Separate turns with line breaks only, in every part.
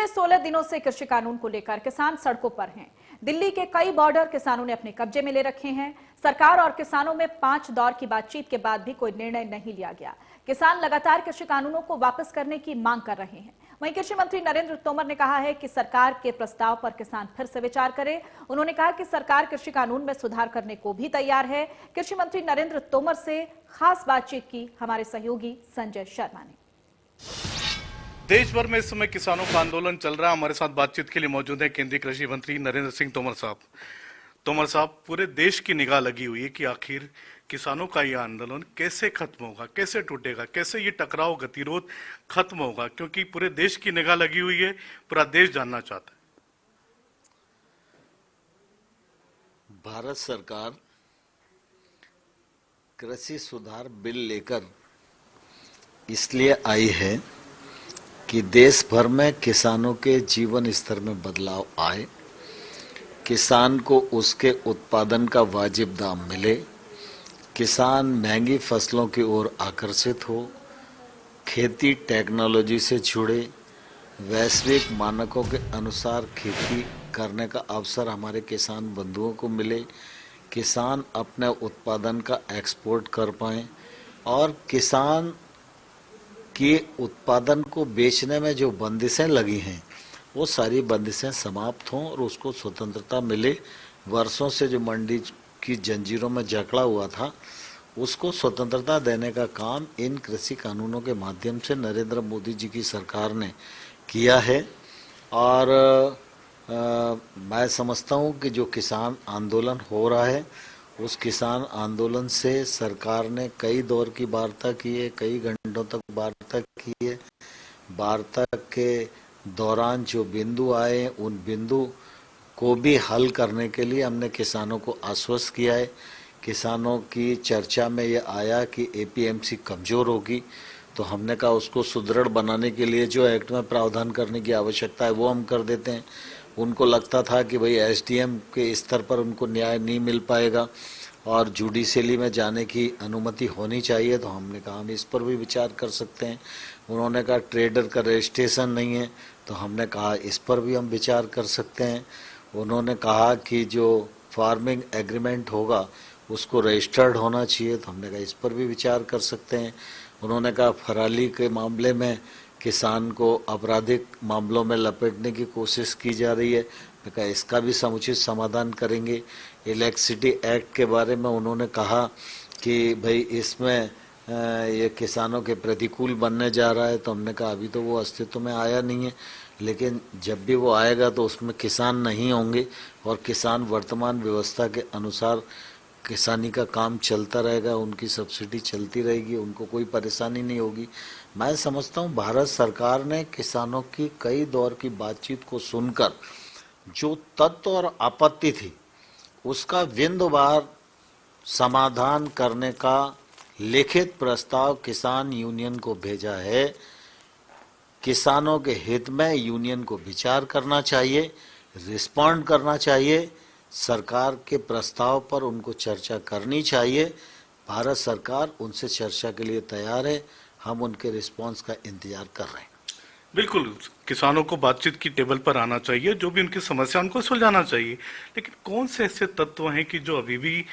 16 दिनों से कृषि कानून को लेकर किसान सड़कों पर हैं। दिल्ली के कई बॉर्डर किसानों ने अपने कब्जे में ले रखे हैं। सरकार और किसानों में 5 दौर की बातचीत के बाद भी कोई निर्णय नहीं लिया गया। किसान लगातार कृषि कानूनों को वापस करने की मांग कर रहे हैं। वहीं कृषि मंत्री नरेंद्र तोमर ने कहा है कि सरकार के प्रस्ताव पर किसान फिर से विचार करे। उन्होंने कहा कि सरकार कृषि कानून में सुधार करने को भी तैयार है। कृषि मंत्री नरेंद्र तोमर से खास बातचीत की हमारे सहयोगी संजय शर्मा ने।
देश भर में इस समय किसानों का आंदोलन चल रहा है। हमारे साथ बातचीत के लिए मौजूद है केंद्रीय कृषि मंत्री नरेंद्र सिंह तोमर साहब। तोमर साहब, पूरे देश की निगाह लगी हुई है कि आखिर किसानों का यह आंदोलन कैसे खत्म होगा, कैसे टूटेगा, कैसे ये टकराव गतिरोध खत्म होगा, क्योंकि पूरे देश की निगाह लगी हुई है, पूरा देश जानना चाहता है।
भारत सरकार कृषि सुधार बिल लेकर इसलिए आई है कि देश भर में किसानों के जीवन स्तर में बदलाव आए, किसान को उसके उत्पादन का वाजिब दाम मिले, किसान महंगी फसलों की ओर आकर्षित हो, खेती टेक्नोलॉजी से जुड़े, वैश्विक मानकों के अनुसार खेती करने का अवसर हमारे किसान बंधुओं को मिले, किसान अपने उत्पादन का एक्सपोर्ट कर पाएं और किसान के उत्पादन को बेचने में जो बंदिशें लगी हैं वो सारी बंदिशें समाप्त हों और उसको स्वतंत्रता मिले। वर्षों से जो मंडी की जंजीरों में जकड़ा हुआ था उसको स्वतंत्रता देने का काम इन कृषि कानूनों के माध्यम से नरेंद्र मोदी जी की सरकार ने किया है। और मैं समझता हूँ कि जो किसान आंदोलन हो रहा है उस किसान आंदोलन से सरकार ने कई दौर की वार्ता की है, कई घंटों तक वार्ता की है। वार्ता के दौरान जो बिंदु आए उन बिंदु को भी हल करने के लिए हमने किसानों को आश्वस्त किया है। किसानों की चर्चा में ये आया कि एपीएमसी कमज़ोर होगी, तो हमने कहा उसको सुदृढ़ बनाने के लिए जो एक्ट में प्रावधान करने की आवश्यकता है वो हम कर देते हैं। उनको लगता था कि भाई एसडीएम के स्तर पर उनको न्याय नहीं मिल पाएगा और जुडिशली में जाने की अनुमति होनी चाहिए, तो हमने कहा हम इस पर भी विचार कर सकते हैं। उन्होंने कहा ट्रेडर का रजिस्ट्रेशन नहीं है, तो हमने कहा इस पर भी हम विचार कर सकते हैं। उन्होंने कहा कि जो फार्मिंग एग्रीमेंट होगा उसको रजिस्टर्ड होना चाहिए, तो हमने कहा इस पर भी विचार कर सकते हैं। उन्होंने कहा फराली के मामले में किसान को आपराधिक मामलों में लपेटने की कोशिश की जा रही है, मैं कहा इसका भी समुचित समाधान करेंगे। इलेक्ट्रिसिटी एक्ट के बारे में उन्होंने कहा कि भाई इसमें ये किसानों के प्रतिकूल बनने जा रहा है, तो हमने कहा अभी तो वो अस्तित्व में आया नहीं है, लेकिन जब भी वो आएगा तो उसमें किसान नहीं होंगे और किसान वर्तमान व्यवस्था के अनुसार किसानी का काम चलता रहेगा, उनकी सब्सिडी चलती रहेगी, उनको कोई परेशानी नहीं होगी। मैं समझता हूँ भारत सरकार ने किसानों की कई दौर की बातचीत को सुनकर जो तथ्य और आपत्ति थी उसका बिंदुवार समाधान करने का लिखित प्रस्ताव किसान यूनियन को भेजा है। किसानों के हित में यूनियन को विचार करना चाहिए, रिस्पॉन्ड करना चाहिए, सरकार के प्रस्ताव पर उनको चर्चा करनी चाहिए। भारत सरकार उनसे चर्चा के लिए तैयार है, हम उनके रिस्पांस का इंतजार कर रहे हैं।
बिल्कुल, किसानों को बातचीत की टेबल पर आना चाहिए, जो भी उनकी समस्या उनको सुलझाना चाहिए। लेकिन कौन से ऐसे तत्व हैं कि जो अभी भी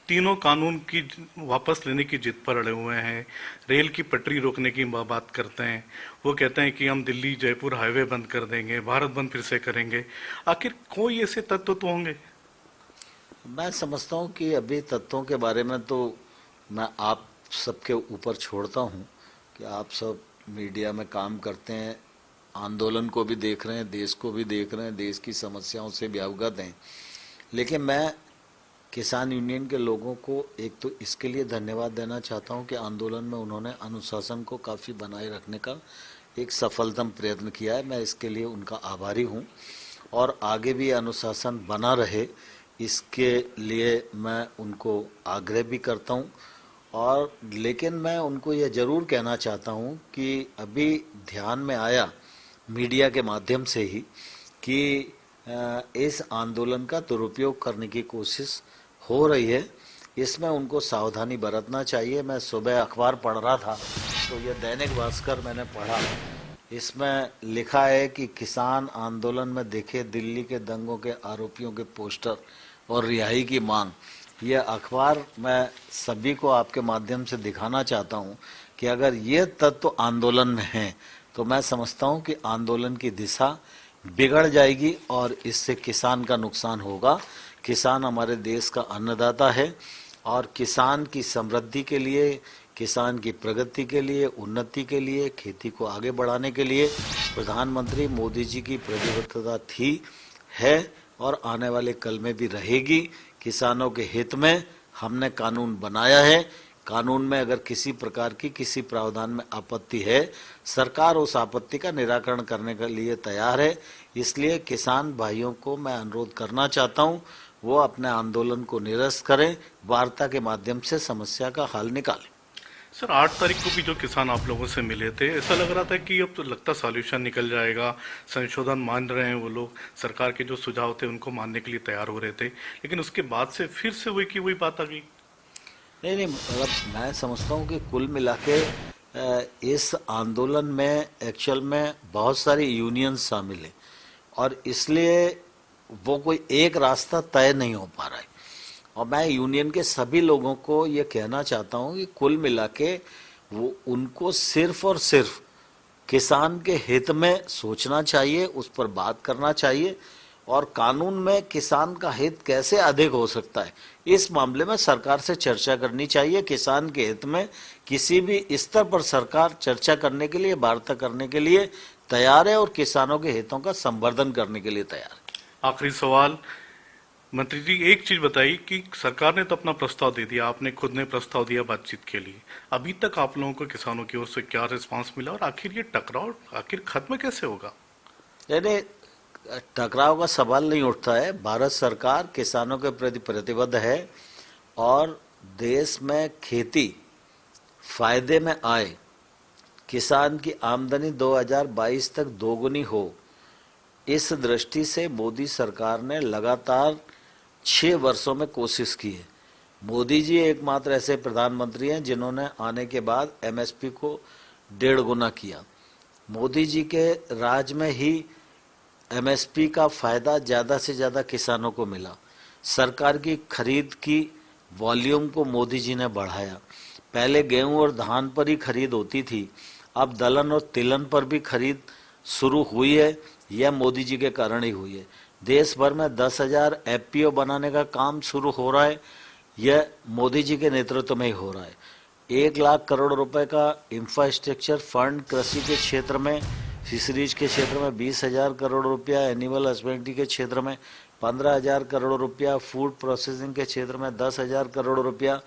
तीनों कानून की वापस लेने की जिद पर अड़े हुए हैं? रेल की पटरी रोकने की बात करते हैं, वो कहते हैं कि हम दिल्ली जयपुर हाईवे बंद कर देंगे, भारत बंद फिर से करेंगे। आखिर कोई ऐसे तत्व तो होंगे?
मैं समझता हूँ कि अभी तत्वों के बारे में तो मैं आप सबके ऊपर छोड़ता हूँ कि आप सब मीडिया में काम करते हैं, आंदोलन को भी देख रहे हैं, देश को भी देख रहे हैं, देश की समस्याओं से भी अवगत हैं। लेकिन मैं किसान यूनियन के लोगों को एक तो इसके लिए धन्यवाद देना चाहता हूं कि आंदोलन में उन्होंने अनुशासन को काफ़ी बनाए रखने का एक सफलतम प्रयत्न किया है। मैं इसके लिए उनका आभारी हूं और आगे भी अनुशासन बना रहे इसके लिए मैं उनको आग्रह भी करता हूं। और लेकिन मैं उनको यह ज़रूर कहना चाहता हूं कि अभी ध्यान में आया मीडिया के माध्यम से ही कि इस आंदोलन का दुरुपयोग करने की कोशिश हो रही है, इसमें उनको सावधानी बरतना चाहिए। मैं सुबह अखबार पढ़ रहा था तो यह दैनिक भास्कर मैंने पढ़ा इसमें लिखा है कि किसान आंदोलन में देखे दिल्ली के दंगों के आरोपियों के पोस्टर और रिहाई की मांग। ये अखबार मैं सभी को आपके माध्यम से दिखाना चाहता हूँ कि अगर ये तत्व आंदोलन में हैं तो मैं समझता हूँ कि आंदोलन की दिशा बिगड़ जाएगी और इससे किसान का नुकसान होगा। किसान हमारे देश का अन्नदाता है और किसान की समृद्धि के लिए, किसान की प्रगति के लिए, उन्नति के लिए, खेती को आगे बढ़ाने के लिए प्रधानमंत्री मोदी जी की प्रतिबद्धता थी, है और आने वाले कल में भी रहेगी। किसानों के हित में हमने कानून बनाया है। कानून में अगर किसी प्रकार की किसी प्रावधान में आपत्ति है, सरकार उस आपत्ति का निराकरण करने के लिए तैयार है। इसलिए किसान भाइयों को मैं अनुरोध करना चाहता हूं, वो अपने आंदोलन को निरस्त करें, वार्ता के माध्यम से समस्या का हल निकालें।
सर 8 तारीख को भी जो किसान आप लोगों से मिले थे, ऐसा लग रहा था कि अब तो लगता सॉल्यूशन निकल जाएगा, संशोधन मान रहे हैं वो लोग, सरकार के जो सुझाव थे उनको मानने के लिए तैयार हो रहे थे, लेकिन उसके बाद से फिर से वही की वही बात आ गई।
नहीं, मतलब मैं समझता हूँ कि कुल मिला के इस आंदोलन में एक्चुअल में बहुत सारी यूनियन शामिल है और इसलिए वो कोई एक रास्ता तय नहीं हो पा रहा है। और मैं यूनियन के सभी लोगों को ये कहना चाहता हूँ कि कुल मिला के वो उनको सिर्फ और सिर्फ किसान के हित में सोचना चाहिए, उस पर बात करना चाहिए और कानून में किसान का हित कैसे अधिक हो सकता है, इस मामले में सरकार से चर्चा करनी चाहिए। किसान के हित में किसी भी स्तर पर सरकार चर्चा करने के लिए, वार्ता करने के लिए तैयार है और किसानों के हितों का संवर्धन करने के लिए तैयार है।
आखिरी सवाल मंत्री जी, एक चीज बताइए कि सरकार ने तो अपना प्रस्ताव दे दिया, आपने खुद ने प्रस्ताव दिया बातचीत के लिए, अभी तक आप लोगों को किसानों की ओर से क्या रिस्पांस मिला और आखिर ये टकराव आखिर खत्म कैसे होगा?
यानी टकराव का सवाल नहीं उठता है। भारत सरकार किसानों के प्रति प्रतिबद्ध है और देश में खेती फायदे में आए, किसान की आमदनी 2022 तक दोगुनी हो, इस दृष्टि से मोदी सरकार ने लगातार 6 वर्षों में कोशिश की है। मोदी जी एकमात्र ऐसे प्रधानमंत्री हैं जिन्होंने आने के बाद एमएसपी को 1.5 गुना किया। मोदी जी के राज में ही एमएसपी का फायदा ज़्यादा से ज़्यादा किसानों को मिला। सरकार की खरीद की वॉल्यूम को मोदी जी ने बढ़ाया। पहले गेहूं और धान पर ही खरीद होती थी, अब दलहन और तिलहन पर भी खरीद शुरू हुई है। यह मोदी जी के कारण ही हुई है। देश भर में 10,000 एफपीओ बनाने का काम शुरू हो रहा है, यह मोदी जी के नेतृत्व में ही हो रहा है। 1 लाख करोड़ रुपए का इंफ्रास्ट्रक्चर फंड कृषि के क्षेत्र में, फिशरीज के क्षेत्र में 20,000 करोड़ रुपया, एनिमल हस्बेंड्री के क्षेत्र में 15,000 करोड़ रुपया, फूड प्रोसेसिंग के क्षेत्र में 10,000 करोड़ रुपया,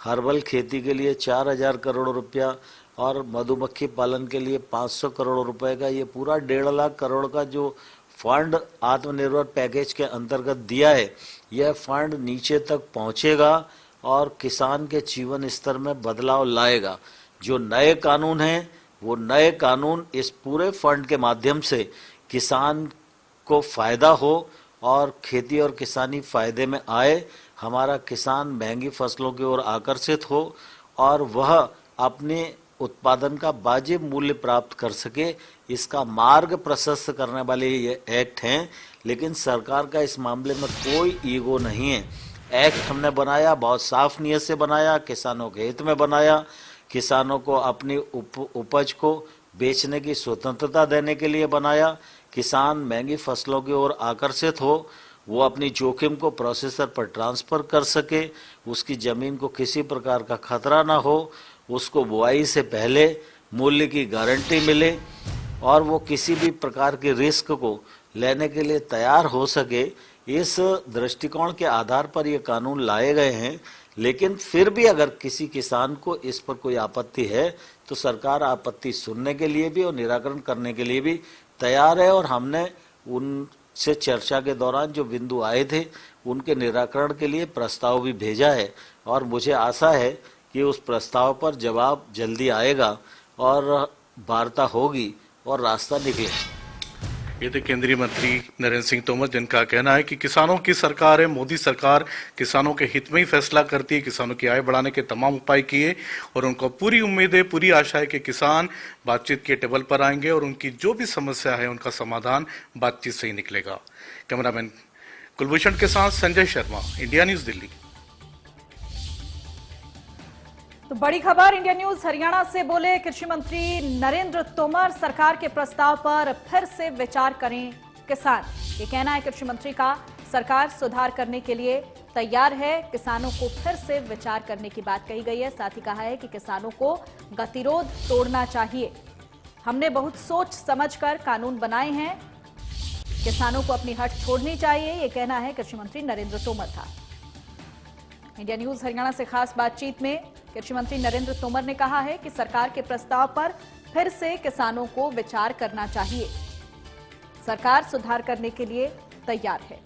हर्बल खेती के लिए 4,000 करोड़ रुपया और मधुमक्खी पालन के लिए 500 करोड़ रुपए का ये पूरा 1.5 लाख करोड़ का जो फंड आत्मनिर्भर पैकेज के अंतर्गत दिया है, यह फंड नीचे तक पहुंचेगा और किसान के जीवन स्तर में बदलाव लाएगा। जो नए कानून हैं वो नए कानून इस पूरे फंड के माध्यम से किसान को फायदा हो और खेती और किसानी फायदे में आए, हमारा किसान महंगी फसलों की ओर आकर्षित हो और वह अपने उत्पादन का वाजिब मूल्य प्राप्त कर सके, इसका मार्ग प्रशस्त करने वाले ये एक्ट हैं। लेकिन सरकार का इस मामले में कोई ईगो नहीं है। एक्ट हमने बनाया, बहुत साफ नीयत से बनाया, किसानों के हित में बनाया, किसानों को अपनी उपज को बेचने की स्वतंत्रता देने के लिए बनाया। किसान महंगी फसलों की ओर आकर्षित हो, वो अपनी जोखिम को प्रोसेसर पर ट्रांसफर कर सके, उसकी जमीन को किसी प्रकार का खतरा ना हो, उसको बुआई से पहले मूल्य की गारंटी मिले और वो किसी भी प्रकार के रिस्क को लेने के लिए तैयार हो सके। इस दृष्टिकोण के आधार पर ये कानून लाए गए हैं। लेकिन फिर भी अगर किसी किसान को इस पर कोई आपत्ति है तो सरकार आपत्ति सुनने के लिए भी और निराकरण करने के लिए भी तैयार है और हमने उनसे चर्चा के दौरान जो बिंदु आए थे उनके निराकरण के लिए प्रस्ताव भी भेजा है और मुझे आशा है कि उस प्रस्ताव पर जवाब जल्दी आएगा और वार्ता होगी और रास्ता निकलेगा।
ये थे केंद्रीय मंत्री नरेंद्र सिंह तोमर, जिनका कहना है कि किसानों की सरकार है, मोदी सरकार किसानों के हित में ही फैसला करती है, किसानों की आय बढ़ाने के तमाम उपाय किए और उनको पूरी उम्मीद है, पूरी आशा है कि किसान बातचीत के टेबल पर आएंगे और उनकी जो भी समस्या है उनका समाधान बातचीत से ही निकलेगा। कैमरामैन कुलभूषण के साथ संजय शर्मा, इंडिया न्यूज, दिल्ली।
तो बड़ी खबर इंडिया न्यूज हरियाणा से बोले कृषि मंत्री नरेंद्र तोमर, सरकार के प्रस्ताव पर फिर से विचार करें किसान। ये कहना है कृषि मंत्री का, सरकार सुधार करने के लिए तैयार है, किसानों को फिर से विचार करने की बात कही गई है। साथ ही कहा है कि किसानों को गतिरोध तोड़ना चाहिए, हमने बहुत सोच समझकर कानून बनाए हैं, किसानों को अपनी हट छोड़नी चाहिए, ये कहना है कृषि मंत्री नरेंद्र तोमर था। इंडिया न्यूज हरियाणा से खास बातचीत में कृषि मंत्री नरेंद्र तोमर ने कहा है कि सरकार के प्रस्ताव पर फिर से किसानों को विचार करना चाहिए, सरकार सुधार करने के लिए तैयार है।